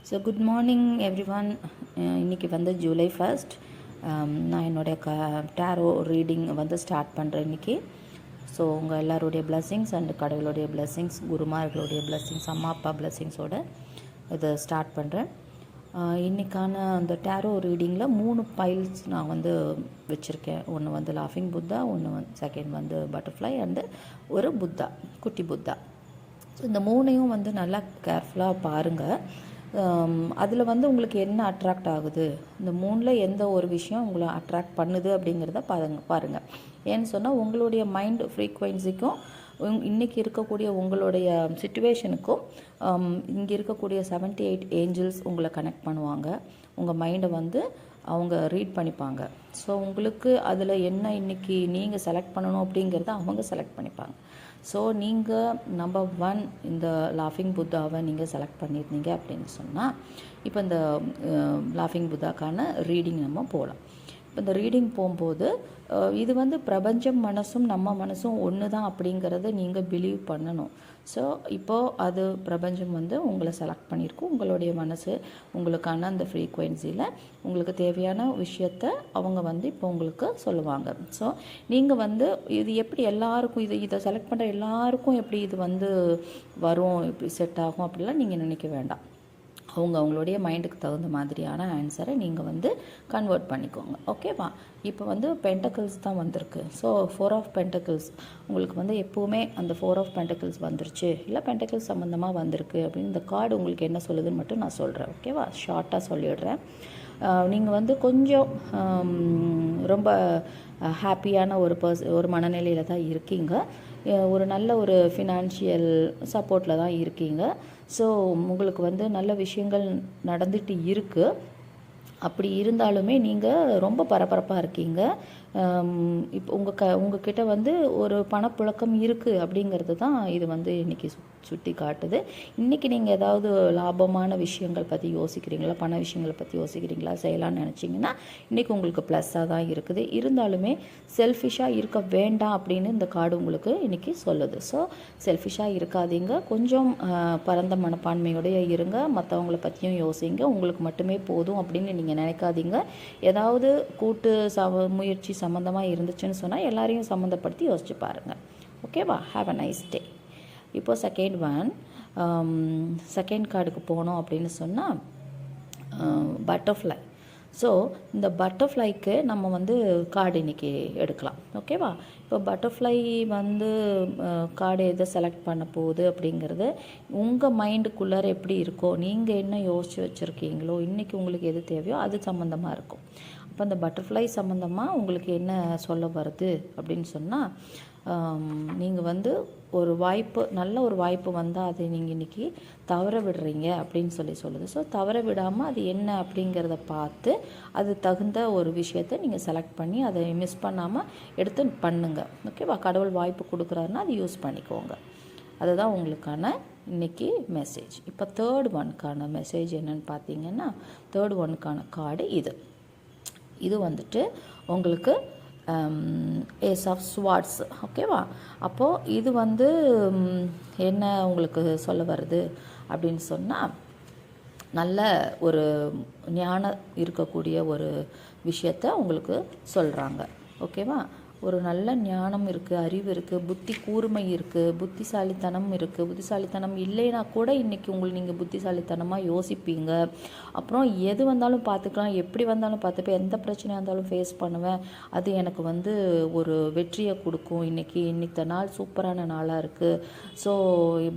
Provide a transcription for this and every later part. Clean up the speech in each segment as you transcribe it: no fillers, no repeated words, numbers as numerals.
So good morning every one. இன்றைக்கி வந்து ஜூலை 1. நான் என்னுடைய டேரோ ரீடிங் வந்து ஸ்டார்ட் பண்ணுறேன் இன்றைக்கி. ஸோ உங்கள் எல்லாருடைய பிளெஸ்ஸிங்ஸ் அண்ட் கடவுளுடைய பிளெஸ்ஸிங்ஸ், குருமார்களுடைய பிளெஸ்ஸிங்ஸ், அம்மா அப்பா பிளெஸ்ஸிங்ஸோடு இதை ஸ்டார்ட் பண்ணுறேன். இன்றைக்கான அந்த டேரோ ரீடிங்கில் 3 பைல்ஸ் நான் வந்து வச்சுருக்கேன். ஒன்று வந்து லாஃபிங் புத்தா, ஒன்று செகண்ட் வந்து பட்டர்ஃப்ளை அண்டு ஒரு புத்தா, குட்டி புத்தா. ஸோ இந்த 3ஐயும் வந்து நல்லா கேர்ஃபுல்லாக பாருங்கள். அதில் வந்து உங்களுக்கு என்ன அட்ராக்ட் ஆகுது, இந்த 3ல் எந்த ஒரு விஷயம் உங்களை அட்ராக்ட் பண்ணுது அப்படிங்கிறத பாருங்கள். ஏன்னு சொன்னால் உங்களுடைய மைண்ட் ஃப்ரீக்வன்சிக்கும் இன்றைக்கி இருக்கக்கூடிய உங்களுடைய சிச்சுவேஷனுக்கும் இங்கே இருக்கக்கூடிய 78 ஏஞ்சல்ஸ் உங்களை கனெக்ட் பண்ணுவாங்க. உங்கள் மைண்டை வந்து அவங்க ரீட் பண்ணிப்பாங்க. ஸோ உங்களுக்கு அதில் என்ன இன்றைக்கி நீங்கள் செலக்ட் பண்ணணும் அப்படிங்கிறத அவங்க செலக்ட் பண்ணிப்பாங்க. ஸோ நீங்கள் நம்பர் 1 இந்த லாஃபிங் புத்தாவை நீங்கள் செலக்ட் பண்ணியிருந்தீங்க அப்படின்னு சொன்னால், இப்போ இந்த லாஃபிங் புத்தாக்கான ரீடிங் நம்ம போகலாம். இப்போ இந்த ரீடிங் போகும்போது இது வந்து பிரபஞ்சம் மனசும் நம்ம மனசும் ஒன்று தான் அப்படிங்கிறத நீங்கள் பிலீவ் பண்ணணும். ஸோ இப்போது அது பிரபஞ்சம் வந்து உங்களை செலக்ட் பண்ணியிருக்கும். உங்களுடைய மனசு உங்களுக்கான அந்த ஃப்ரீக்வன்சியில் உங்களுக்கு தேவையான விஷயத்த அவங்க வந்து இப்போ உங்களுக்கு சொல்லுவாங்க. ஸோ நீங்கள் வந்து இது எப்படி எல்லாருக்கும் இதை செலக்ட் பண்ணுற எல்லாருக்கும் எப்படி இது வந்து வரும், இப்படி செட் ஆகும் அப்படிலாம் நீங்கள் நினைக்க வேண்டாம். அவங்களுடைய மைண்டுக்கு தகுந்த மாதிரியான ஆன்சரை நீங்கள் வந்து கன்வெர்ட் பண்ணிக்கோங்க. ஓகேவா? இப்போ வந்து பென்டக்கிள்ஸ் தான் வந்திருக்கு. ஸோ 4 ஆஃப் பென்டக்கிள்ஸ் உங்களுக்கு வந்து எப்போவுமே அந்த 4 ஆஃப் பென்டக்கிள்ஸ் வந்துருச்சு, இல்லை பென்டக்கிள்ஸ் சம்மந்தமாக வந்திருக்கு அப்படின்னு இந்த கார்டு உங்களுக்கு என்ன சொல்லுதுன்னு மட்டும் நான் சொல்கிறேன். ஓகேவா? ஷார்ட்டாக சொல்லிடுறேன். நீங்கள் வந்து கொஞ்சம் ரொம்ப ஹாப்பியான ஒரு மனநிலையில் தான் இருக்கீங்க. ஒரு நல்ல ஒரு ஃபினான்ஷியல் சப்போர்ட்டில் தான் இருக்கீங்க. ஸோ உங்களுக்கு வந்து நல்ல விஷயங்கள் நடந்துட்டு இருக்குது. அப்படி இருந்தாலுமே நீங்கள் ரொம்ப பரபரப்பாக இருக்கீங்க. இப்போ உங்ககிட்ட வந்து ஒரு பணப்புழக்கம் இருக்குது அப்படிங்கிறது தான் இது வந்து இன்றைக்கி சுட்டி காட்டுது. இன்றைக்கி நீங்கள் ஏதாவது லாபமான விஷயங்கள் பற்றி யோசிக்கிறீங்களா, பண விஷயங்களை பற்றி யோசிக்கிறீங்களா, செய்யலான்னு நினச்சிங்கன்னா இன்றைக்கி உங்களுக்கு ப்ளஸ்ஸாக தான் இருக்குது. இருந்தாலுமே செல்ஃபிஷாக இருக்க வேண்டாம் அப்படின்னு இந்த கார்டு உங்களுக்கு இன்றைக்கி சொல்லுது. ஸோ செல்ஃபிஷாக இருக்காதீங்க, கொஞ்சம் பரந்த மனப்பான்மையோடைய இருங்க. மற்றவங்கள பற்றியும் யோசிங்க. உங்களுக்கு மட்டுமே போதும் அப்படின்னு நீங்கள் நினைக்காதீங்க. ஏதாவது கூட்டு முயற்சி சம்மந்தமாக இருந்துச்சுன்னு சொன்னால் எல்லாரையும் சம்மந்தப்படுத்தி யோசிச்சு பாருங்கள். ஓகேவா? Have a nice day. இப்போ செகண்ட் கார்டுக்கு போனோம் அப்படின்னு சொன்னால் பட்டர்ஃப்ளை. ஸோ இந்த பட்டர்ஃப்ளைக்கு நம்ம வந்து கார்டு இன்றைக்கி எடுக்கலாம். ஓகேவா? இப்போ பட்டர்ஃப்ளை வந்து கார்டு எதை செலக்ட் பண்ண போகுது அப்படிங்கிறது உங்கள் மைண்டுக்குள்ளார எப்படி இருக்கோ, நீங்கள் என்ன யோசித்து வச்சுருக்கீங்களோ, இன்றைக்கி உங்களுக்கு எது தேவையோ அது சம்மந்தமாக இருக்கும். அப்போ அந்த பட்டர்ஃப்ளை சம்மந்தமாக உங்களுக்கு என்ன சொல்ல வருது அப்படின்னு சொன்னால், நீங்கள் வந்து ஒரு வாய்ப்பு, நல்ல ஒரு வாய்ப்பு வந்தால் அதை நீங்கள் இன்றைக்கி தவற விடுறீங்க அப்படின்னு சொல்லுது. ஸோ தவற விடாமல் அது என்ன அப்படிங்கிறத பார்த்து அது தகுந்த ஒரு விஷயத்தை நீங்கள் செலக்ட் பண்ணி அதை மிஸ் பண்ணாமல் எடுத்து பண்ணுங்கள். ஓகேவா? கடவுள் வாய்ப்பு கொடுக்குறாருன்னா அது யூஸ் பண்ணிக்கோங்க. அதுதான் உங்களுக்கான இன்றைக்கி மெசேஜ். இப்போ தேர்ட் ஒன்க்கான மெசேஜ் என்னன்னு பார்த்தீங்கன்னா, தேர்ட் ஒன்க்கான கார்டு இது வந்துட்டு உங்களுக்கு ஏஸ் ஆஃப் ஸ்வார்ட்ஸ். ஓகேவா? அப்போது இது வந்து என்ன உங்களுக்கு சொல்ல வருது அப்படின்னு சொன்னால், நல்ல ஒரு ஞானம் இருக்கக்கூடிய ஒரு விஷயத்தை உங்களுக்கு சொல்கிறாங்க. ஓகேவா? ஒரு நல்ல ஞானம் இருக்குது, அறிவு இருக்குது, புத்தி கூர்மை இருக்குது, புத்திசாலித்தனம் இருக்குது. புத்திசாலித்தனம் இல்லைன்னா கூட இன்றைக்கி நீங்கள் புத்திசாலித்தனமாக யோசிப்பீங்க. அப்புறம் எது வந்தாலும் பார்த்துக்கலாம், எப்படி வந்தாலும் பார்த்துப்பேன், எந்த பிரச்சனையாக இருந்தாலும் ஃபேஸ் பண்ணுவேன், அது எனக்கு வந்து ஒரு வெற்றியை கொடுக்கும். இன்னைக்கு நாள் சூப்பரான நாளாக இருக்குது, ஸோ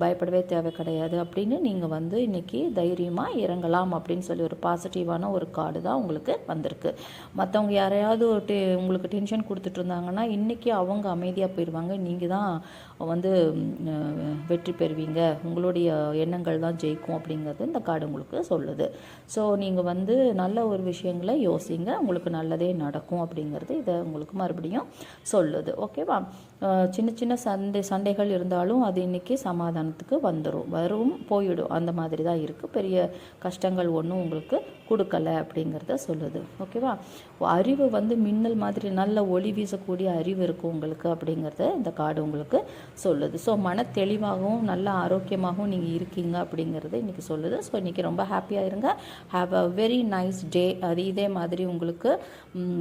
பயப்படவே தேவை கிடையாது அப்படின்னு நீங்கள் வந்து இன்றைக்கி தைரியமாக இறங்கலாம் அப்படின்னு சொல்லி ஒரு பாசிட்டிவான ஒரு கார்டு தான் உங்களுக்கு வந்திருக்கு. மற்றவங்க யாரையாவது உங்களுக்கு டென்ஷன் கொடுத்துட்டு இருந்தாங்க, ஆனால் இன்றைக்கி அவங்க அமைதியாக போயிடுவாங்க. நீங்கள் தான் வந்து வெற்றி பெறுவீங்க, உங்களுடைய எண்ணங்கள் தான் ஜெயிக்கும் அப்படிங்கிறது இந்த கார்டு உங்களுக்கு சொல்லுது. ஸோ நீங்கள் வந்து நல்ல ஒரு விஷயங்களை யோசிங்க, உங்களுக்கு நல்லதே நடக்கும் அப்படிங்கிறது இதை உங்களுக்கு மறுபடியும் சொல்லுது. ஓகேவா? சின்ன சின்ன சண்டைகள் இருந்தாலும் அது இன்றைக்கி சமாதானத்துக்கு வரும் போயிடும். அந்த மாதிரி தான் இருக்குது. பெரிய கஷ்டங்கள் ஒன்றும் உங்களுக்கு கொடுக்கல அப்படிங்கிறத சொல்லுது. ஓகேவா? அறிவு வந்து மின்னல் மாதிரி நல்ல ஒளி வீசக்கூடிய சொல்லக்கூடிய அறிவு இருக்கும் உங்களுக்கு அப்படிங்கிறத இந்த கார்டு உங்களுக்கு சொல்லுது. ஸோ மன தெளிவாகவும் நல்ல ஆரோக்கியமாகவும் நீங்கள் இருக்கீங்க அப்படிங்கிறது இன்றைக்கி சொல்லுது. ஸோ இன்றைக்கி ரொம்ப ஹாப்பியாக இருங்க. Have a very nice day. அது இதே மாதிரி உங்களுக்கு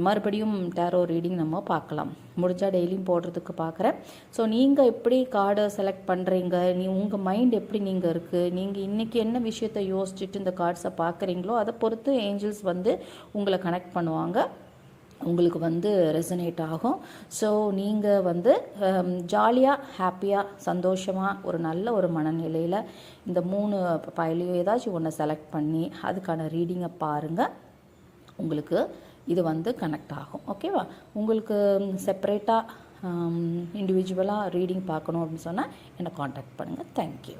மறுபடியும் டேரோ ரீடிங் நம்ம பார்க்கலாம். முடிஞ்சால் டெய்லியும் போடுறதுக்கு பார்க்குறேன். ஸோ நீங்கள் எப்படி கார்டை செலக்ட் பண்ணுறீங்க, உங்கள் மைண்ட் எப்படி நீங்கள் இருக்குது, நீங்கள் இன்றைக்கி என்ன விஷயத்தை யோசிச்சுட்டு இந்த கார்ட்ஸை பார்க்குறீங்களோ அதை பொறுத்து ஏஞ்சல்ஸ் வந்து உங்களை கனெக்ட் பண்ணுவாங்க, உங்களுக்கு ரெசனேட் ஆகும். ஸோ நீங்கள் ஜாலியாக ஹாப்பியாக சந்தோஷமாக ஒரு நல்ல ஒரு மனநிலையில் இந்த 3 பைலையும் ஏதாச்சும் ஒன்று செலக்ட் பண்ணி அதுக்கான ரீடிங்கை பாருங்கள். உங்களுக்கு இது கனெக்ட் ஆகும். ஓகேவா? உங்களுக்கு செப்பரேட்டாக இண்டிவிஜுவலாக ரீடிங் பார்க்கணும் அப்படின்னு சொன்னால் என்னை காண்டாக்ட் பண்ணுங்கள். தேங்க்யூ.